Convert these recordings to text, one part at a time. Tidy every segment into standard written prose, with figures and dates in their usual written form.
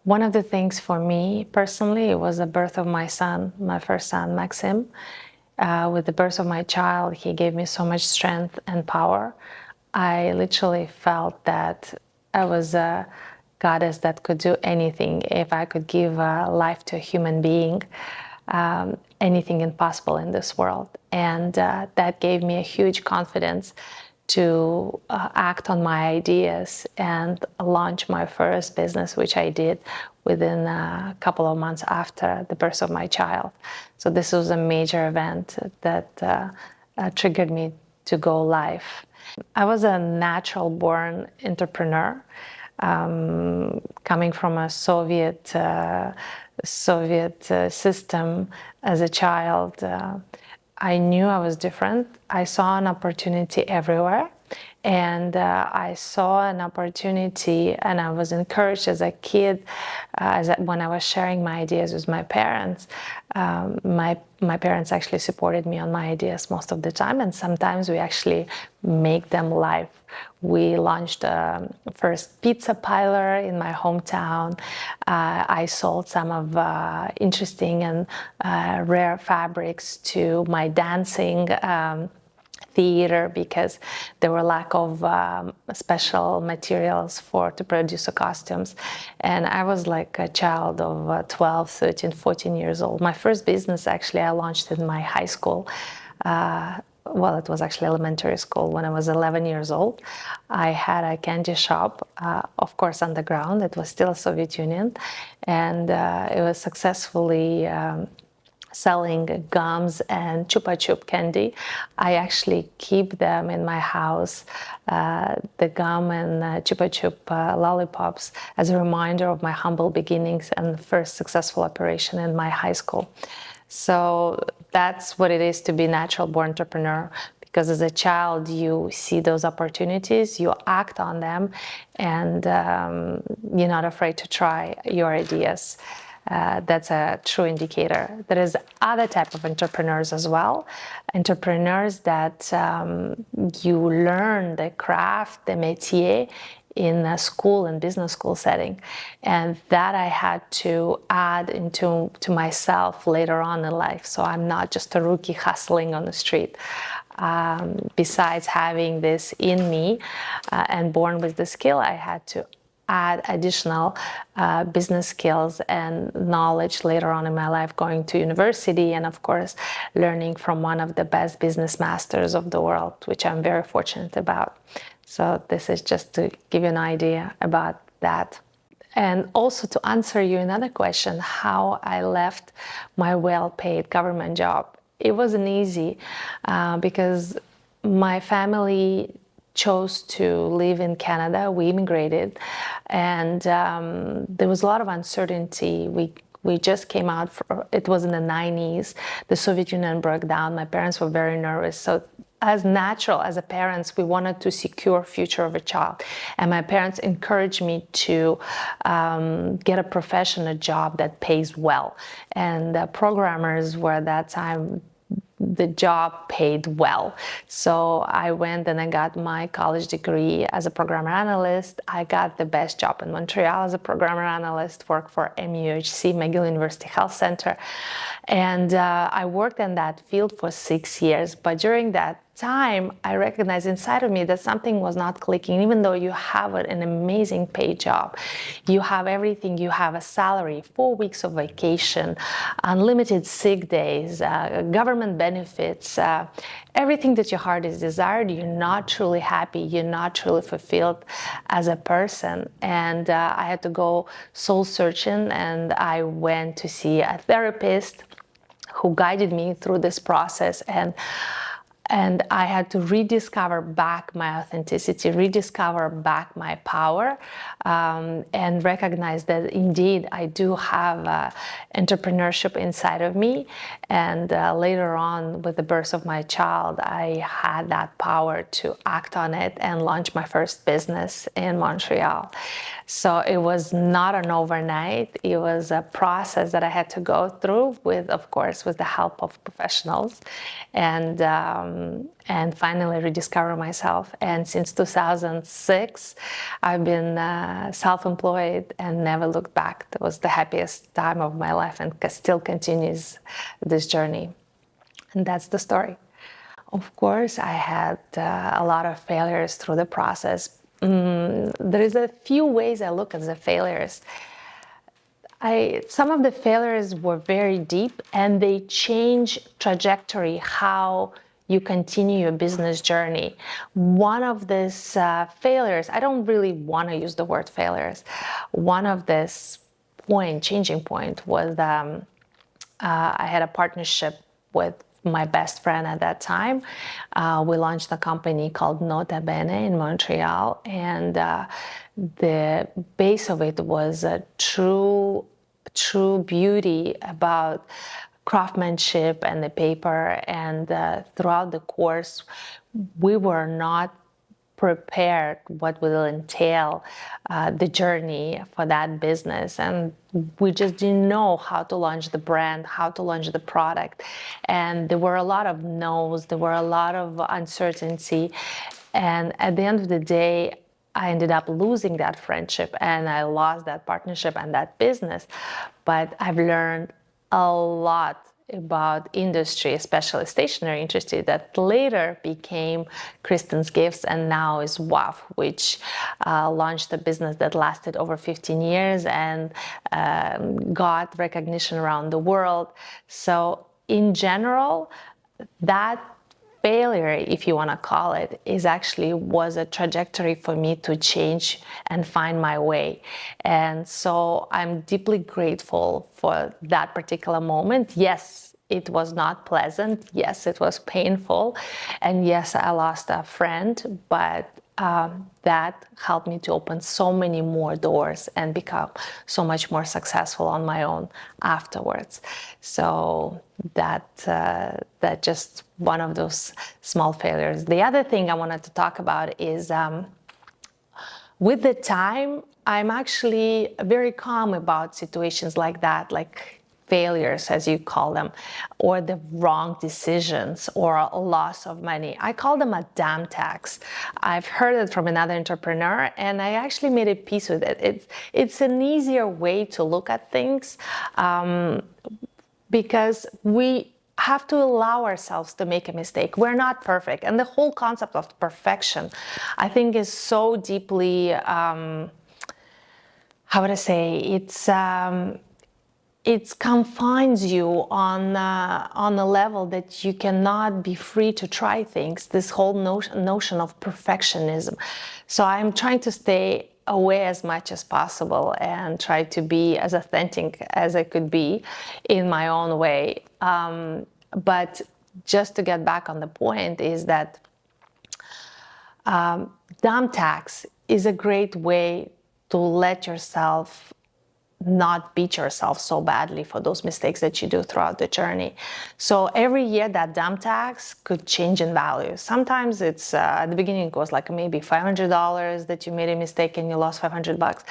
One of the things for me personally, it was the birth of my son, my first son, Maxim. With the birth of my child, he gave me so much strength and power. I literally felt that I was a goddess that could do anything. If I could give life to a human being, anything impossible in this world. And that gave me a huge confidence to act on my ideas and launch my first business, which I did within a couple of months after the birth of my child. So this was a major event that triggered me to go live. I was a natural born entrepreneur, coming from a Soviet system as a child. I knew I was different. I saw an opportunity everywhere. And I saw an opportunity, and I was encouraged as a kid, when I was sharing my ideas with my parents. My parents actually supported me on my ideas most of the time, and sometimes we actually make them live. We launched first pizza parlor in my hometown. I sold some of interesting and rare fabrics to my dancing theater because there were lack of special materials to produce the costumes. And I was like a child of 12, 13, 14 years old. My first business, actually, I launched in my high school. Well, it was actually elementary school. When I was 11 years old, I had a candy shop, of course, underground. It was still Soviet Union. And it was successfully selling gums and Chupa Chup candy. I actually keep them in my house, the gum and Chupa Chup lollipops, as a reminder of my humble beginnings and first successful operation in my high school. So that's what it is to be natural born entrepreneur. Because as a child, you see those opportunities, you act on them, and you're not afraid to try your ideas. That's a true indicator. There is other type of entrepreneurs as well. Entrepreneurs that you learn the craft, the métier in a school and business school setting, and that I had to add to myself later on in life. So I'm not just a rookie hustling on the street. Besides having this in me and born with the skill, I had to add additional business skills and knowledge later on in my life, going to university and, of course, learning from one of the best business masters of the world, which I'm very fortunate about. So this is just to give you an idea about that. And also to answer you another question, how I left my well-paid government job. It wasn't easy because my family chose to live in Canada. We immigrated, and there was a lot of uncertainty. We just came out, it was in the 90s. The Soviet Union broke down. My parents were very nervous. So as natural as a parents, we wanted to secure future of a child. And my parents encouraged me to get a profession, a job that pays well. And programmers were at that time, the job paid well. So I went and I got my college degree as a programmer analyst. I got the best job in Montreal as a programmer analyst, worked for MUHC, McGill University Health Center. And I worked in that field for 6 years. But during that time, I recognized inside of me that something was not clicking. Even though you have an amazing paid job, you have everything, you have a salary, 4 weeks of vacation, unlimited sick days, government benefits, everything that your heart is desired, you're not truly happy, you're not truly fulfilled as a person. And I had to go soul searching, and I went to see a therapist who guided me through this process. And I had to rediscover back my authenticity, rediscover back my power, and recognize that indeed I do have entrepreneurship inside of me. And later on, with the birth of my child, I had that power to act on it and launch my first business in Montreal. So it was not an overnight. It was a process that I had to go through with, of course, with the help of professionals. And and finally rediscover myself. And since 2006, I've been self-employed and never looked back. That was the happiest time of my life, and still continues this journey. And that's the story. Of course, I had a lot of failures through the process. There is a few ways I look at the failures. Some of the failures were very deep, and they change trajectory, how you continue your business journey. One of these failures, I don't really want to use the word failures. One of this changing point was I had a partnership with my best friend at that time. We launched a company called Nota Bene in Montreal, and the base of it was a true beauty about craftsmanship and the paper. And throughout the course, we were not prepared what will entail the journey for that business, and we just didn't know how to launch the brand, how to launch the product, and there were a lot of no's, there were a lot of uncertainty, and at the end of the day, I ended up losing that friendship and I lost that partnership and that business. But I've learned a lot about industry, especially stationery industry, that later became Kristen's Gifts and now is WAF, which launched a business that lasted over 15 years and got recognition around the world. So in general, that failure, if you want to call it, was a trajectory for me to change and find my way. And so I'm deeply grateful for that particular moment. Yes, it was not pleasant. Yes, it was painful. And yes, I lost a friend, but that helped me to open so many more doors and become so much more successful on my own afterwards. So that just one of those small failures. The other thing I wanted to talk about is with the time, I'm actually very calm about situations like that, like failures, as you call them, or the wrong decisions or a loss of money. I call them a damn tax. I've heard it from another entrepreneur, and I actually made a piece with it. It's an easier way to look at things because we have to allow ourselves to make a mistake. We're not perfect. And the whole concept of perfection, I think, is so deeply, how would I say, it confines you on a level that you cannot be free to try things, this whole notion of perfectionism. So I'm trying to stay away as much as possible and try to be as authentic as I could be in my own way. But just to get back on the point is that dumb tax is a great way to let yourself not beat yourself so badly for those mistakes that you do throughout the journey. So every year that dump tax could change in value. Sometimes it's at the beginning it was like maybe $500 that you made a mistake and you lost $500.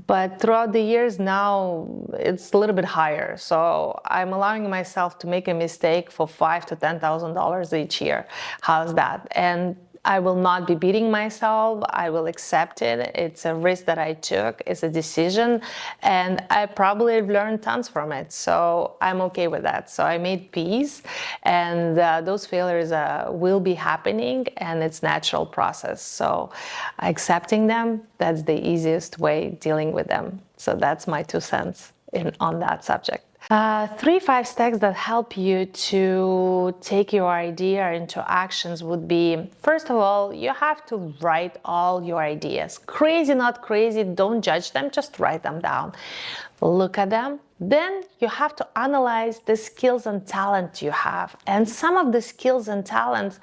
But throughout the years now it's a little bit higher. So I'm allowing myself to make a mistake for $5,000 to $10,000 each year. How's that? And I will not be beating myself. I will accept it. It's a risk that I took. It's a decision. And I probably have learned tons from it. So I'm okay with that. So I made peace. And those failures will be happening. And it's natural process. So accepting them, that's the easiest way dealing with them. So that's my 2 cents on that subject. 3-5 steps that help you to take your idea into actions would be, first of all, you have to write all your ideas. Crazy, not crazy, don't judge them, just write them down. Look at them. Then you have to analyze the skills and talent you have. And some of the skills and talents,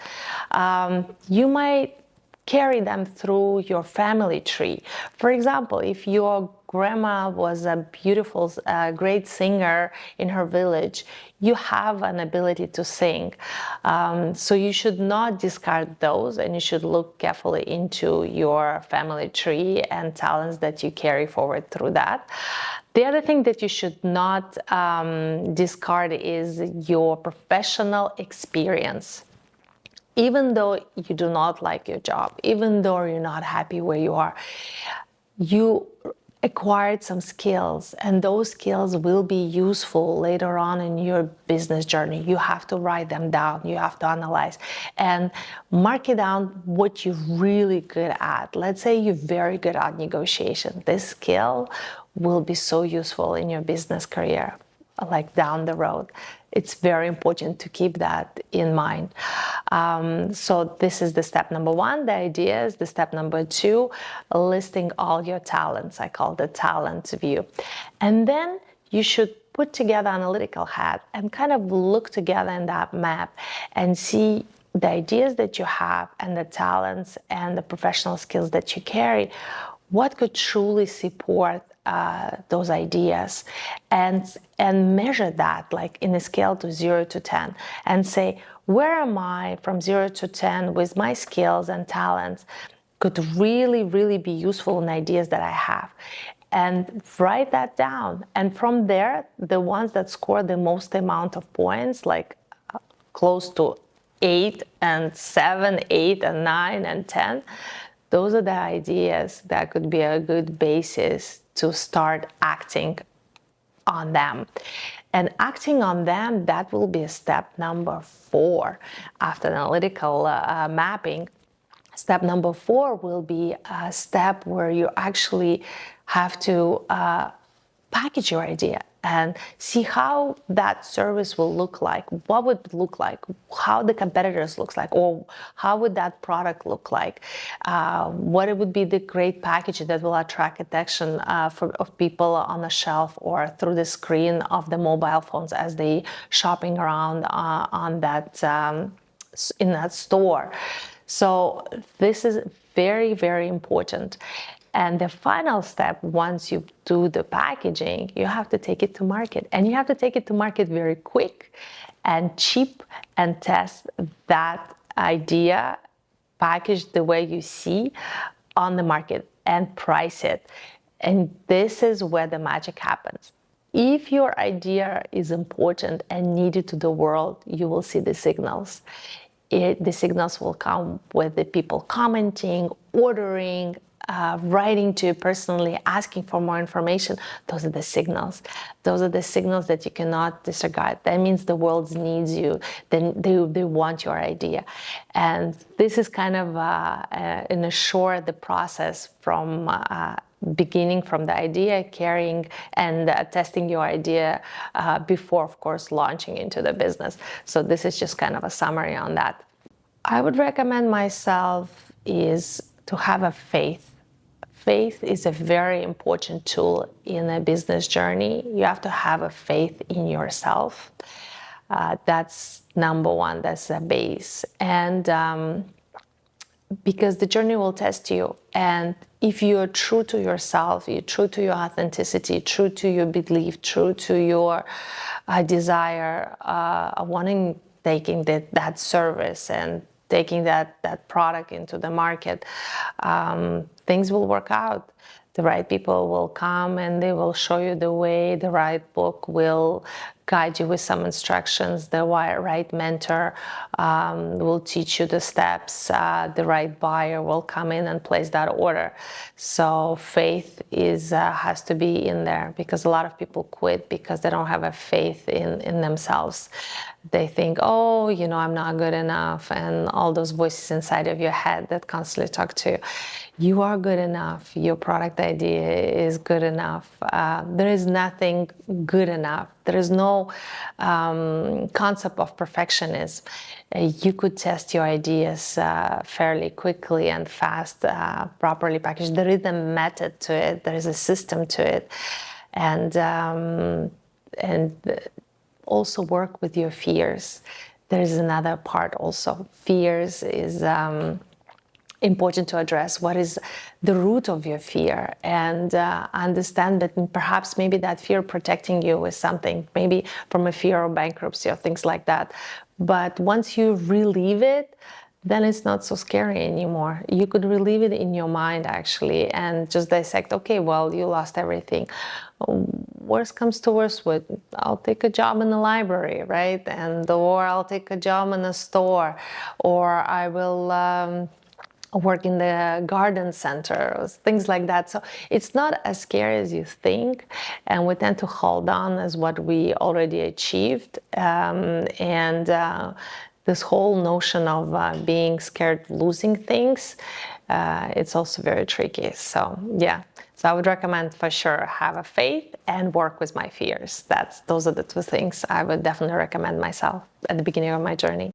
you might carry them through your family tree. For example, if your grandma was a beautiful, great singer in her village, you have an ability to sing. So you should not discard those, and you should look carefully into your family tree and talents that you carry forward through that. The other thing that you should not discard is your professional experience. even though you do not like your job, even though you're not happy where you are, you acquired some skills, and those skills will be useful later on in your business journey. You have to write them down, you have to analyze and mark it down what you're really good at. Let's say you're very good at negotiation. This skill will be so useful in your business career, like down the road. It's very important to keep that in mind. So this is the step number one, the ideas. The step number two, listing all your talents. I call the talent view. And then you should put together analytical hat and kind of look together in that map and see the ideas that you have and the talents and the professional skills that you carry, what could truly support those ideas, and measure that like in a scale to 0 to 10 and say, where am I from 0 to 10 with my skills and talents could really, really be useful in ideas that I have. And write that down. And from there, the ones that score the most amount of points, like close to 8 and 7, 8 and 9 and 10, those are the ideas that could be a good basis to start acting on them. And acting on them, that will be step number 4 after analytical mapping. Step number 4 will be a step where you actually have to package your idea and see how that service will look like, what would it look like, how the competitors looks like, or how would that product look like, what it would be the great package that will attract attention of people on the shelf or through the screen of the mobile phones as they shopping around on that in that store. So this is very, very important. And the final step, once you do the packaging, you have to take it to market. And you have to take it to market very quick and cheap and test that idea packaged the way you see on the market and price it. And this is where the magic happens. If your idea is important and needed to the world, you will see the signals. The signals will come with the people commenting, ordering, writing to you personally, asking for more information. Those are the signals. Those are the signals that you cannot disregard. That means the world needs you. Then they want your idea. And this is kind of in a short the process from beginning from the idea, carrying and testing your idea before, of course, launching into the business. So this is just kind of a summary on that. I would recommend myself is to have a faith. Faith is a very important tool in a business journey. You have to have a faith in yourself. That's number one, that's the base. And because the journey will test you. And if you're true to yourself, you're true to your authenticity, true to your belief, true to your desire, wanting, taking that service and taking that product into the market, things will work out. The right people will come and they will show you the way. The right book will guide you with some instructions. The right mentor will teach you the steps. The right buyer will come in and place that order. So faith has to be in there, because a lot of people quit because they don't have a faith in themselves. They think, oh, I'm not good enough, and all those voices inside of your head that constantly talk to you. You are good enough. Your product idea is good enough. There is nothing good enough. There is no concept of perfectionism. You could test your ideas fairly quickly and fast, properly packaged. There is a method to it. There is a system to it. And also work with your fears. There is another part also. Fears is important to address. What is the root of your fear? And understand that perhaps maybe that fear protecting you with something, maybe from a fear of bankruptcy or things like that. But once you relieve it, then it's not so scary anymore. You could relieve it in your mind, actually, and just dissect, okay, well, you lost everything. worst comes to worst, I'll take a job in the library, right? Or I'll take a job in a store, or I will work in the garden center, things like that. So it's not as scary as you think, and we tend to hold on as what we already achieved. This whole notion of being scared of losing things, it's also very tricky. So yeah, so I would recommend for sure have a faith and work with my fears. Those are the two things I would definitely recommend myself at the beginning of my journey.